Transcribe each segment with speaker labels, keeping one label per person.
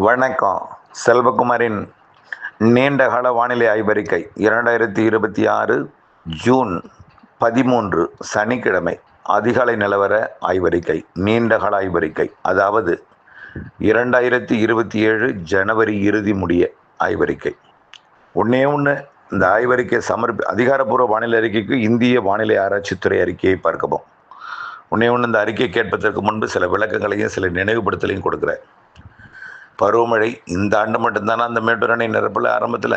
Speaker 1: வணக்கம். செல்வகுமாரின் நீண்டகால வானிலை ஆய்வறிக்கை 2026 ஜூன் 13 சனிக்கிழமை அதிகாலை நிலவர ஆய்வறிக்கை, நீண்டகால ஆய்வறிக்கை, அதாவது 2027 ஜனவரி இறுதி முடிய ஆய்வறிக்கை. ஒன்று இந்த ஆய்வறிக்கை அதிகாரப்பூர்வ வானிலை அறிக்கைக்கு இந்திய வானிலை ஆராய்ச்சித்துறை அறிக்கையை பார்க்கவும். ஒன்று இந்த அறிக்கை கேட்பதற்கு முன்பு சில விளக்கங்களையும் சில நினைவுபடுத்தலையும் கொடுக்குறேன். பருவமழை இந்த ஆண்டு மட்டும்தானே அந்த மேட்டூர் அணை நிரப்பல ஆரம்பத்தில்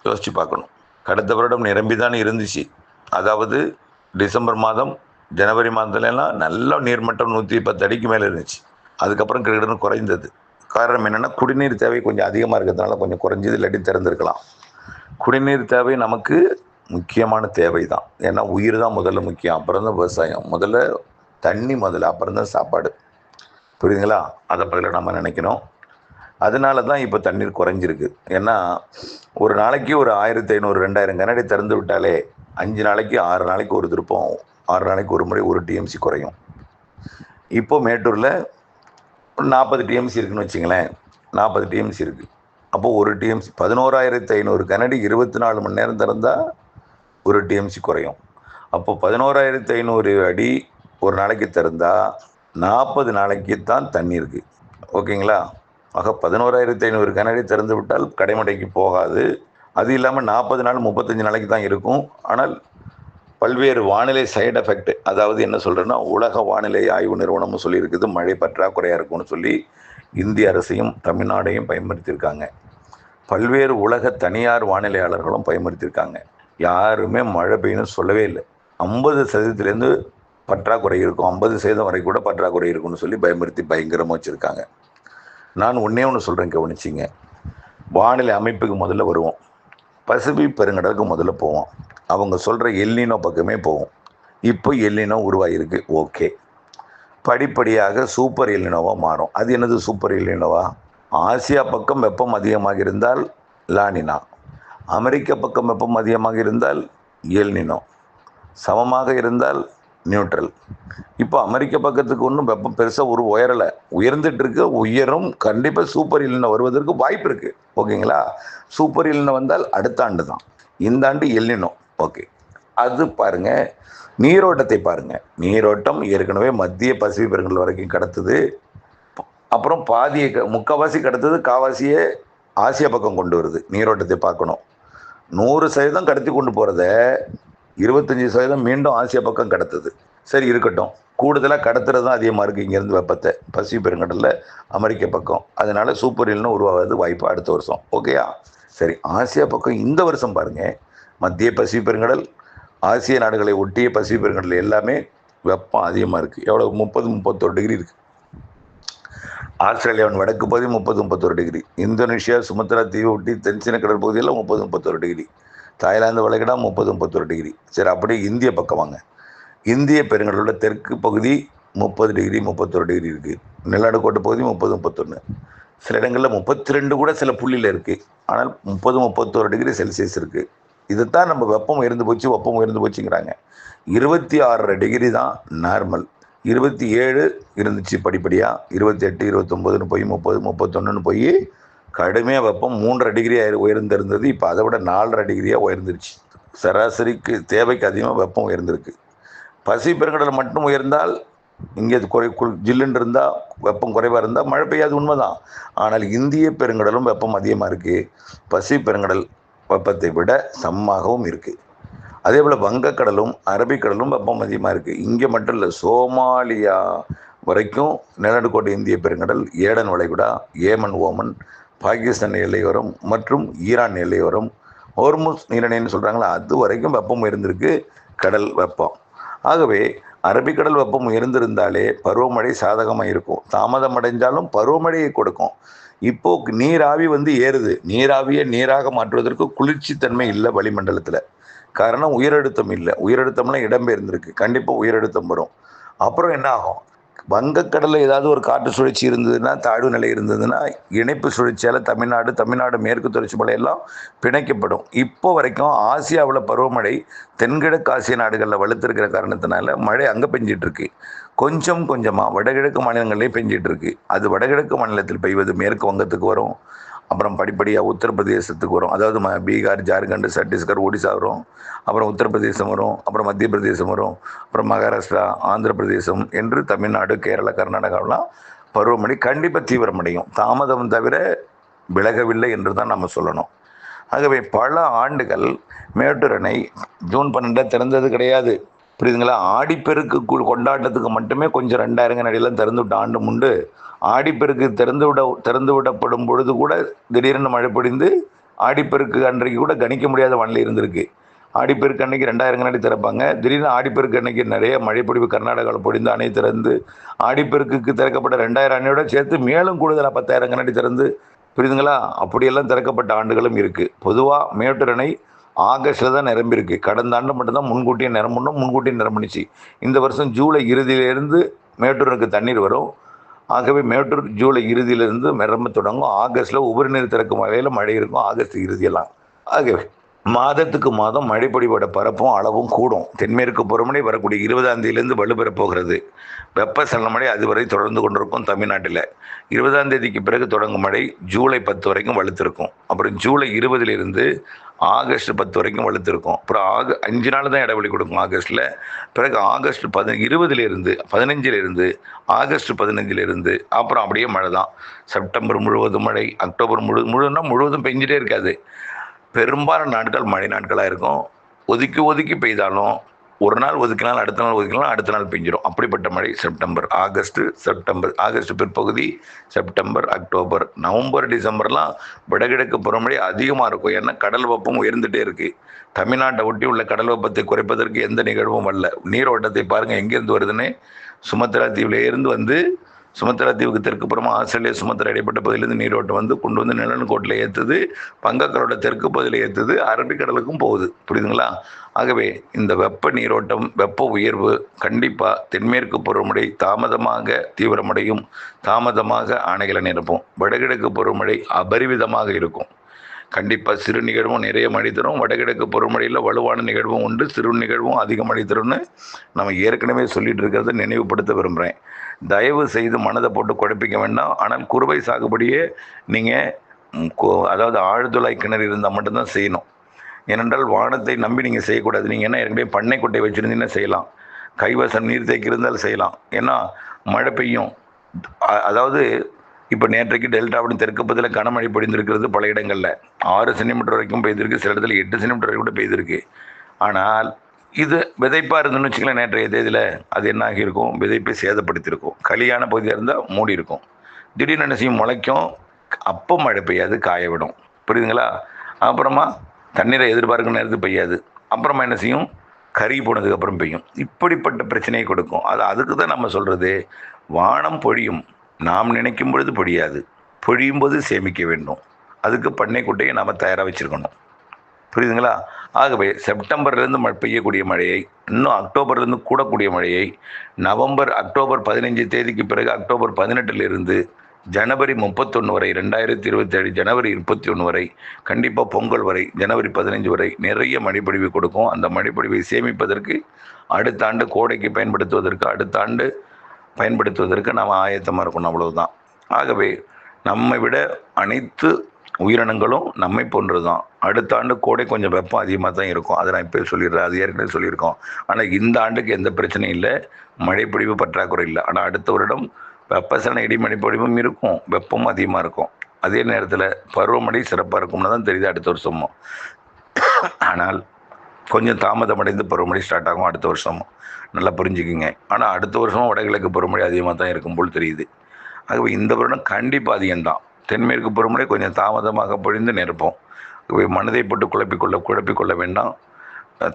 Speaker 1: யோசித்து பார்க்கணும். கடந்த வருடம் நிரம்பி தான் இருந்துச்சு. அதாவது டிசம்பர் மாதம் ஜனவரி மாதத்துலலாம் நல்ல நீர்மட்டம் 110 அடிக்கு மேலே இருந்துச்சு. அதுக்கப்புறம் கிட்டத்தட்ட குறைந்தது. காரணம் என்னென்னா, குடிநீர் தேவை கொஞ்சம் அதிகமாக இருக்கிறதுனால கொஞ்சம் குறைஞ்சது, இல்லாட்டி திறந்துருக்கலாம். குடிநீர் தேவை நமக்கு முக்கியமான தேவை தான். ஏன்னா உயிர் தான் முதல்ல முக்கியம், அப்புறம் தான் விவசாயம். முதல்ல தண்ணி, அப்புறம் தான் சாப்பாடு. புரியுதுங்களா? அதை பதில் நம்ம நினைக்கணும். அதனால தான் இப்போ தண்ணீர் குறைஞ்சிருக்கு. ஏன்னா ஒரு நாளைக்கு ஒரு 1500 2000 கனஅடி திறந்து விட்டாலே 5 நாளைக்கு 6 நாளைக்கு ஒரு திருப்பம், 6 நாளைக்கு ஒரு முறை 1 டிஎம்சி குறையும். இப்போ மேட்டூரில் 40 டிஎம்சி இருக்குன்னு வச்சுங்களேன். 40 டிஎம்சி இருக்குது. அப்போது 1 டிஎம்சி 11,500 கனஅடி 24 மணி நேரம் திறந்தால் 1 டிஎம்சி குறையும். அப்போது 11,500 அடி ஒரு நாளைக்கு திறந்தால் 40 நாளைக்கு தான் தண்ணி இருக்குது. ஓகேங்களா? ஆக 11,500 கனஅடி திறந்து விட்டால் கடைமடைக்கு போகாது. அது இல்லாமல் 40 நாள் 35 நாளைக்கு தான் இருக்கும். ஆனால் பல்வேறு வானிலை சைடு எஃபெக்ட், அதாவது என்ன சொல்கிறேன்னா, உலக வானிலை ஆய்வு நிறுவனமும் சொல்லியிருக்குது மழை பற்றாக்குறையாக இருக்கும்னு சொல்லி இந்திய அரசையும் தமிழ்நாடையும் பயன்படுத்தியிருக்காங்க. பல்வேறு உலக தனியார் வானிலையாளர்களும் பயன்படுத்தியிருக்காங்க. யாருமே மழை பெய்யணும்னு சொல்லவே இல்லை. 50% பற்றாக்குறை இருக்கும், 50% வரை கூட பற்றாக்குறை இருக்குன்னு சொல்லி பயன்படுத்தி பயங்கரமாக வச்சுருக்காங்க. நான் ஒன்று சொல்கிறேன், கவனிச்சிங்க. வானிலை அமைப்புக்கு முதல்ல வருவோம். பசிபிக் பெருங்கடலுக்கு முதல்ல போவோம். அவங்க சொல்கிற எல்னினோ பக்கமே போவோம். இப்போ எல்னினோ உருவாகிருக்கு. ஓகே, படிப்படியாக சூப்பர் எல்னினோவாக மாறும். அது என்னது சூப்பர் எல்னினோவா? ஆசியா பக்கம் வெப்பம் அதிகமாக இருந்தால் லானினா, அமெரிக்க பக்கம் வெப்பம் அதிகமாக இருந்தால் எல்னினோ, சமமாக இருந்தால் நியூட்ரல். இப்போ அமெரிக்க பக்கத்துக்கு ஒன்றும் வெப்பம் பெருசாக உயரலை, உயர்ந்துட்டு இருக்கு, உயரும். கண்டிப்பாக சூப்பர் எல்னினோ வருவதற்கு வாய்ப்பு இருக்குது. ஓகேங்களா? சூப்பர் எல்னினோ வந்தால் அடுத்த ஆண்டு தான். இந்த ஆண்டு எல்னினோ. ஓகே, அது பாருங்கள். நீரோட்டத்தை பாருங்கள். நீரோட்டம் ஏற்கனவே மத்திய பசிபிக் பெருங்கடல் வரைக்கும் கடத்துது. அப்புறம் பாதியை முக்கால்வாசி கடத்துது, காவாசியே ஆசியா பக்கம் கொண்டு வருது. நீரோட்டத்தை பார்க்கணும். 100% கடத்தி கொண்டு போகிறத 25% மீண்டும் ஆசியா பக்கம் கடத்துது. சரி, இருக்கட்டும். கூடுதலாக கடத்துறது தான் அதிகமாக இருக்குது இங்கேருந்து வெப்பத்தை, பசிபிக் பெருங்கடலில் அமெரிக்க பக்கம். அதனால் சூப்பர் எல்னினோ உருவாகிறது வாய்ப்பு அடுத்த வருஷம். ஓகேயா? சரி, ஆசியா பக்கம் இந்த வருஷம் பாருங்கள். மத்திய பசிபிக் பெருங்கடல், ஆசிய நாடுகளை ஒட்டிய பசிபிக் பெருங்கடல் எல்லாமே வெப்பம் அதிகமாக இருக்குது. எவ்வளோ? 30-31 டிகிரி இருக்குது. ஆஸ்திரேலியாவின் வடக்கு பகுதி 30-31 டிகிரி. இந்தோனேஷியா சுமத்ரா தீவு ஒட்டி தென்சீன கடல் பகுதியில் 30-31 டிகிரி. தாய்லாந்து வளைகுடா 30-31 டிகிரி. சரி, அப்படியே இந்திய பக்கம் வாங்க. இந்திய பெருங்கடலோட தெற்கு பகுதி 30 டிகிரி 31 டிகிரி இருக்குது. நிலநடுக்கோட்டு பகுதி 30-31. சில இடங்களில் 32 கூட சில புள்ளியில் இருக்குது. ஆனால் 30-31 டிகிரி செல்சியஸ் இருக்குது. இதுதான் நம்ம வெப்பம் உயர்ந்து போச்சுங்கிறாங்க. 26 டிகிரி தான் நார்மல். 27 இருந்துச்சு படிப்படியாக, 28, 29 போய் 30, 31 போய் கடுமையாக வெப்பம் 3.5 டிகிரி உயர்ந்திருந்தது. இப்போ அதை விட 4.5 டிகிரியாக உயர்ந்துருச்சு. சராசரிக்கு தேவைக்கு அதிகமாக வெப்பம் உயர்ந்திருக்கு. பசிபிக் பெருங்கடல் மட்டும் உயர்ந்தால், இங்கே ஜில்லுன்னு இருந்தால், வெப்பம் குறைவாக இருந்தால் மழை பெய்யாது, உண்மைதான். ஆனால் இந்திய பெருங்கடலும் வெப்பம் அதிகமாக இருக்குது. பசிபிக் பெருங்கடல் வெப்பத்தை விட சமமாகவும் இருக்குது. அதே போல் வங்கக்கடலும் அரபிக்கடலும் வெப்பம் அதிகமாக இருக்குது. இங்கே மட்டும் இல்லை, சோமாலியா வரைக்கும் நிலநடுக்கோட்டு இந்திய பெருங்கடல், ஏடன் வளைகுடா, ஏமன், ஓமன், பாகிஸ்தான் எல்லையோரம் மற்றும் ஈரான் எல்லையோரம், ஹோர்முஸ் நீரிணைன்னு சொல்கிறாங்களா, அது வரைக்கும் வெப்பம் உயர்ந்திருக்கு. கடல் வெப்பம். ஆகவே அரபிக்கடல் வெப்பம் உயர்ந்திருந்தாலே பருவமழை சாதகமாக இருக்கும். தாமதம் அடைஞ்சாலும் பருவமழையை கொடுக்கும். இப்போது நீராவி ஏறுது. நீராவியை நீராக மாற்றுவதற்கு குளிர்ச்சி தன்மை இல்லை வளிமண்டலத்தில். காரணம் உயரழுத்தம் இல்லை. உயரழுத்தம்லாம் இடம்பெயர்ந்திருக்கு. கண்டிப்பாக உயரழுத்தம் வரும். அப்புறம் என்ன ஆகும்? வங்கக்கடலில் ஏதாவது ஒரு காற்று சுழற்சி இருந்ததுன்னா, தாழ்வு நிலை இருந்ததுன்னா, இணைப்பு சுழற்சியால் தமிழ்நாடு மேற்கு தொடர்ச்சி மலையெல்லாம் பிணைக்கப்படும். இப்போ வரைக்கும் ஆசியாவில் பருவமழை தென்கிழக்கு ஆசிய நாடுகளில் வலுத்திருக்கிற காரணத்தினால மழை அங்கே பெஞ்சிட்டு இருக்கு. கொஞ்சம் கொஞ்சமாக வடகிழக்கு மாநிலங்கள்லேயும் பெஞ்சிட்டு இருக்கு. அது வடகிழக்கு மாநிலத்தில் பெய்வது மேற்கு வங்கத்துக்கு வரும், அப்புறம் படிப்படியாக உத்தரப்பிரதேசத்துக்கு வரும். அதாவது பீகார், ஜார்க்கண்ட், சத்தீஸ்கர், ஒடிசா வரும், அப்புறம் உத்தரப்பிரதேசம் வரும், அப்புறம் மத்திய பிரதேசம் வரும், அப்புறம் மகாராஷ்டிரா, ஆந்திர பிரதேசம் என்று தமிழ்நாடு, கேரளா, கர்நாடகாவெலாம் பருவமழை கண்டிப்பாக தீவிரமடையும். தாமதம் தவிர விலகவில்லை என்று தான் நம்ம சொல்லணும். ஆகவே பல ஆண்டுகள் மேட்டூர் அணை ஜூன் 12 திறந்தது கிடையாது. புரியுதுங்களா? ஆடிப்பெருக்கு கொண்டாட்டத்துக்கு மட்டுமே கொஞ்சம் 2000 அடியெல்லாம் திறந்து விட்ட ஆண்டு உண்டு. ஆடிப்பெருக்கு திறந்து விடப்படும் பொழுது கூட திடீரென மழை பொழிந்து ஆடிப்பெருக்கு அன்றைக்கு கூட கணிக்க முடியாத வானிலை இருந்திருக்கு. ஆடிப்பெருக்கு அன்னைக்கு 2000 அடி திறப்பாங்க. திடீர்னு ஆடிப்பெருக்கு அன்னைக்கு நிறைய மழைப்பொழிவு கர்நாடகாவில் பொழிந்து அணை திறந்து ஆடிப்பெருக்குக்கு திறக்கப்பட்ட 2000 அணையோட சேர்த்து மேலும் கூடுதலாக 10,000 அடி திறந்து, புரியுதுங்களா? அப்படியெல்லாம் திறக்கப்பட்ட ஆண்டுகளும் இருக்குது. பொதுவாக மேட்டூர் அணை ஆகஸ்டில் தான் நிரம்பியிருக்கு. கடந்த ஆண்டு மட்டும்தான் முன்கூட்டியே நிரம்பினுச்சு. இந்த வருஷம் ஜூலை இறுதியிலேருந்து மேட்டூருக்கு தண்ணீர் வரும். ஆகவே மேட்டூர் ஜூலை இறுதியிலிருந்து நிரம்ப தொடங்கும். ஆகஸ்ட்டில் உபரி நீர் திறக்கும் வகையில் மழை இருக்கும், ஆகஸ்ட் இறுதியெல்லாம். ஆகவே மாதத்துக்கு மாதம் மழைப்பொழிவோட பரப்பும் அளவும் கூடும். தென்மேற்கு பருவமழை வரக்கூடிய 20ஆம் தேதியிலிருந்து வலுப்பெறப் போகிறது. வெப்பசலன மழை அதுவரை தொடர்ந்து கொண்டிருக்கும் தமிழ்நாட்டில். 20ஆம் தேதிக்கு பிறகு தொடங்கும் மழை ஜூலை 10 வரைக்கும் வலுத்திருக்கும். அப்புறம் ஜூலை 20லிருந்து ஆகஸ்ட் 10 வரைக்கும் வலுத்திருக்கும். அப்புறம் 5 நாள் தான் இடைவெளி கொடுக்கும் ஆகஸ்ட்டில். பிறகு ஆகஸ்ட் 15லிருந்து ஆகஸ்ட் 15லிருந்து அப்புறம் அப்படியே மழை தான். செப்டம்பர் முழுவதும் மழை, அக்டோபர் முழுவதும் பெஞ்சிட்டே இருக்காது. பெரும்பாலான நாட்கள் மழை நாட்களாக இருக்கும். ஒதுக்கி பெய்தாலும் ஒரு நாள் ஒதுக்கினால் அடுத்த நாள் பெஞ்சிடும். அப்படிப்பட்ட மழை ஆகஸ்ட் பிற்பகுதி, செப்டம்பர், அக்டோபர், நவம்பர், டிசம்பர்லாம் வடகிழக்கு பருவமழை அதிகமாக இருக்கும். ஏன்னா கடல் வெப்பம் உயர்ந்துகிட்டே இருக்குது. தமிழ்நாட்டை ஒட்டி உள்ள கடல் வெப்பத்தை குறைப்பதற்கு எந்த நிகழ்வும் வரல. நீரோட்டத்தை பாருங்கள் எங்கேருந்து வருதுன்னு. சுமத்ரா தீவிலேருந்து வந்து சுமத்ரா தீவுக்கு தெற்கு புறமாக ஆஸ்திரேலியா சுமத்ரா இடைப்பட்ட பகுதியிலேருந்து நீரோட்டம் வந்து கொண்டு வந்து நிலநடுக்கோட்டில் ஏற்றுது, வங்கக்கடலோட தெற்கு பகுதியில் ஏற்றுது, அரபிக்கடலுக்கும் போகுது. புரியுதுங்களா? ஆகவே இந்த வெப்ப நீரோட்டம், வெப்ப உயர்வு கண்டிப்பாக தென்மேற்கு பருவமழை தாமதமாக தீவிரமடையும், தாமதமாக அணைகளை நிரப்பும். வடகிழக்கு பருவமழை அபரிவிதமாக இருக்கும். கண்டிப்பாக சிறு நிகழ்வும் நிறைய மழை தரும். வடகிழக்கு பருவமழையில் வலுவான நிகழ்வும் உண்டு, சிறு நிகழ்வும் அதிக மழை தரும்னு நம்ம ஏற்கனவே சொல்லிட்டு இருக்கிறத நினைவுபடுத்த விரும்புகிறேன். தயவு செய்து மனதை போட்டு குழப்பிக்க வேண்டாம். ஆனால் குறுவை சாகுபடியே நீங்கள் அதாவது ஆழ்துளை கிணறு இருந்தால் மட்டும்தான் செய்யணும். ஏனென்றால் வானத்தை நம்பி நீங்கள் செய்யக்கூடாது. நீங்கள் என்ன ஏற்கனவே பண்ணை கொட்டை வச்சுருந்தீங்கன்னா செய்யலாம், கைவசம் நீர் தேக்கி இருந்தாலும் செய்யலாம். ஏன்னா மழை பெய்யும். அதாவது இப்போ நேற்றைக்கு டெல்டாவின் தெற்கு பகுதியில் கனமழை பொழிந்திருக்கிறது. பல இடங்களில் 6 சென்டிமீட்டர் வரைக்கும் பெய்திருக்கு, சில இடத்துல 8 சென்டிமீட்டர் வரைக்கும் கூட பெய்திருக்கு. ஆனால் இது விதைப்பாக இருந்துன்னு வச்சுக்கலாம், நேற்றைய தேதியில் அது என்ன ஆகியிருக்கும், விதைப்பை சேதப்படுத்தியிருக்கும். களியான பகுதியாக இருந்தால் மூடி இருக்கும். திடீர்னு என்ன செய்யும், முளைக்கும். அப்போ மழை பெய்யாது, காய விடும். புரியுதுங்களா? அப்புறமா தண்ணீரை எதிர்பார்க்கும் நேரத்துக்கு பெய்யாது. அப்புறமா என்ன செய்யும், கறி போனதுக்கப்புறம் பெய்யும். இப்படிப்பட்ட பிரச்சனையை கொடுக்கும். அதுக்கு தான் நம்ம சொல்கிறது, வானம் பொழியும், நாம் நினைக்கும் பொழுது பொழியாது, பொழியும் போது சேமிக்க வேண்டும். அதுக்கு பண்ணை குட்டையை நாம் தயாராக வச்சுருக்கணும். புரியுதுங்களா? ஆகவே செப்டம்பர்லேருந்து பெய்யக்கூடிய மழையை, இன்னும் அக்டோபர்லேருந்து கூடக்கூடிய மழையை அக்டோபர் 15 தேதிக்கு பிறகு அக்டோபர் 18லிருந்து ஜனவரி 31 வரை, 2027 ஜனவரி 31 வரை, கண்டிப்பாக பொங்கல் வரை, ஜனவரி 15 வரை நிறைய மழைப்பொழிவு கொடுக்கும். அந்த மழைப்பொழிவை சேமிப்பதற்கு, அடுத்த ஆண்டு கோடைக்கு பயன்படுத்துவதற்கு நாம் ஆயத்தமாக இருக்கணும். அவ்வளவுதான். ஆகவே நம்மை விட அனைத்து உயிரினங்களும் நம்மை போன்றது தான். அடுத்த ஆண்டு கோடை கொஞ்சம் வெப்பம் அதிகமாக தான் இருக்கும். அதை நான் இப்போ சொல்லிடுறேன், அது ஏற்கனவே சொல்லியிருக்கோம். ஆனால் இந்த ஆண்டுக்கு எந்த பிரச்சனையும் இல்லை, மழைப்பொழிவு பற்றாக்குறை இல்லை. ஆனால் அடுத்த வருடம் வெப்பசலன இடிமழை பொழிவும் இருக்கும், வெப்பமும் அதிகமாக இருக்கும். அதே நேரத்தில் பருவமழை சிறப்பாக இருக்கும்னு தான் தெரியுது அடுத்த வருஷமும். ஆனால் கொஞ்சம் தாமதமடைந்து பருவமழை ஸ்டார்ட் ஆகும் அடுத்த வருஷமும், நல்லா புரிஞ்சுக்குங்க. ஆனால் அடுத்த வருஷமும் வடகிழக்கு பருவமழை அதிகமாக தான் இருக்கும் போல் தெரியுது. ஆகவே இந்த வருடம் கண்டிப்பாக அதிகம்தான். தென்மேற்கு பருவமழை கொஞ்சம் தாமதமாக பொழிந்து நிரப்போம். ஆகவே மனதை போட்டு குழப்பிக்கொள்ள வேண்டாம்.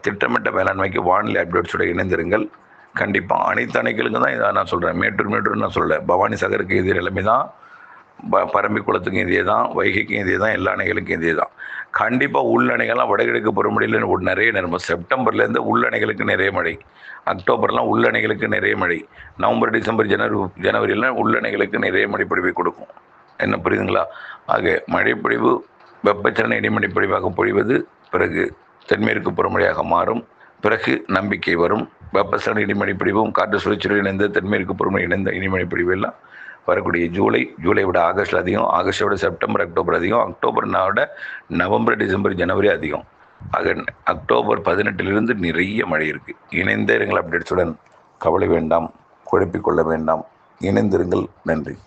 Speaker 1: திட்டமிட்ட வேளாண்மைக்கு வானிலை அப்டேட்ஸோட இணைந்திருங்கள். கண்டிப்பாக அனைத்து அணைகளுக்கும் தான் இதை நான் சொல்கிறேன். மேட்டூர் நான் சொல்லலை, பவானி சாகருக்கு இது நிலைமை தான். பரம்பிக்குளத்துக்கும் இதே தான், வைகைக்கும் இதே தான், எல்லா அணைகளுக்கும் இதே தான். கண்டிப்பாக உள்ளணைகள்லாம் வடகிழக்கு பருவமழையில் நிறைய நிரம்பும். செப்டம்பர்லேருந்து உள்ளணைகளுக்கு நிறைய மழை, அக்டோபர்லாம் உள்ளணைகளுக்கு நிறைய மழை, நவம்பர் டிசம்பர் ஜனவரிலாம் உள்ளணைகளுக்கு நிறைய மழைப்பொழிவை கொடுக்கும். என்ன புரியுதுங்களா? ஆக மழைப்பொழிவு வெப்பச்சலன இடிமழைப்பொழிவாக பொழிவது, பிறகு தென்மேற்கு பருவமழையாக மாறும், பிறகு நம்பிக்கை வரும். வெப்பச்சலன இடிமழைப்பொழிவும் காற்று சுழற்சியுடன் இணைந்த தென்மேற்கு பருவமழை இணைந்த இடிமழைப்பொழிவு எல்லாம் வரக்கூடிய ஜூலை விட ஆகஸ்டில் அதிகம், ஆகஸ்ட்டை விட செப்டம்பர் அக்டோபர் அதிகம், அக்டோபர் விட நவம்பர் டிசம்பர் ஜனவரி அதிகம். ஆக அக்டோபர் 18 நிறைய மழை இருக்குது. இணைந்த இருங்கள் அப்டேட்ஸுடன். கவலை வேண்டாம், குழப்பிக்கொள்ள வேண்டாம், இணைந்திருங்கள். நன்றி.